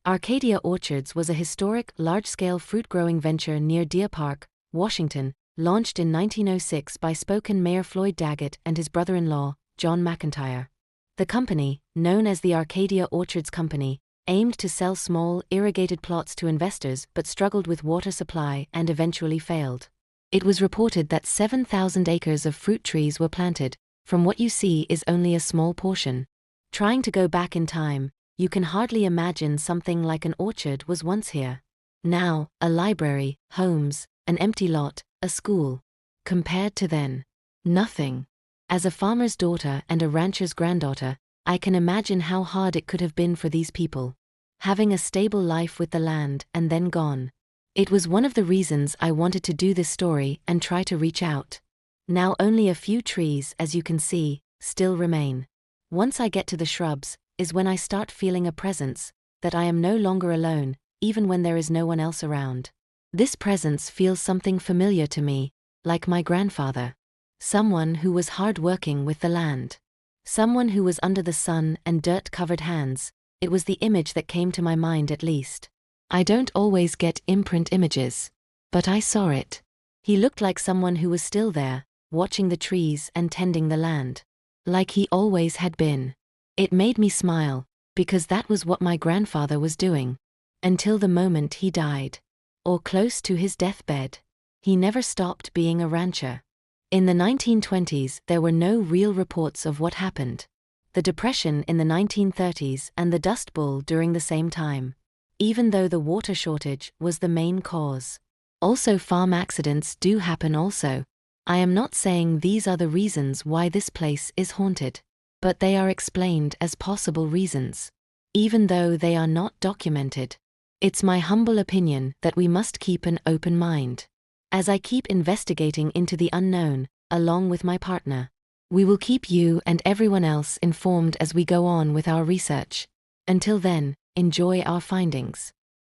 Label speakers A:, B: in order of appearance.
A: Arcadia Orchards was a historic, large-scale fruit-growing venture near Deer Park, Washington, launched in 1906 by Spokane Mayor Floyd Daggett and his brother-in-law, John McIntyre. The company, known as the Arcadia Orchards Company, aimed to sell small, irrigated plots to investors but struggled with water supply and eventually failed. It was reported that 7,000 acres of fruit trees were planted. From what you see is only a small portion. Trying to go back in time, you can hardly imagine something like an orchard was once here. Now, a library, homes, an empty lot, a school. Compared to then, nothing. As a farmer's daughter and a rancher's granddaughter, I can imagine how hard it could have been for these people. Having a stable life with the land and then gone. It was one of the reasons I wanted to do this story and try to reach out. Now only a few trees, as you can see, still remain. Once I get to the shrubs, is when I start feeling a presence, that I am no longer alone, even when there is no one else around. This presence feels something familiar to me, like my grandfather. Someone who was hard-working with the land. Someone who was under the sun and dirt-covered hands. It was the image that came to my mind at least. I don't always get imprint images. But I saw it. He looked like someone who was still there, watching the trees and tending the land. Like he always had been. It made me smile, because that was what my grandfather was doing. Until the moment he died. Or close to his deathbed. He never stopped being a rancher. In the 1920s there were no real reports of what happened. The Depression in the 1930s and the Dust Bowl during the same time. Even though the water shortage was the main cause. Also farm accidents do happen also. I am not saying these are the reasons why this place is haunted. But they are explained as possible reasons. Even though they are not documented. It's my humble opinion that we must keep an open mind. As I keep investigating into the unknown, along with my partner. We will keep you and everyone else informed as we go on with our research. Until then, enjoy our findings.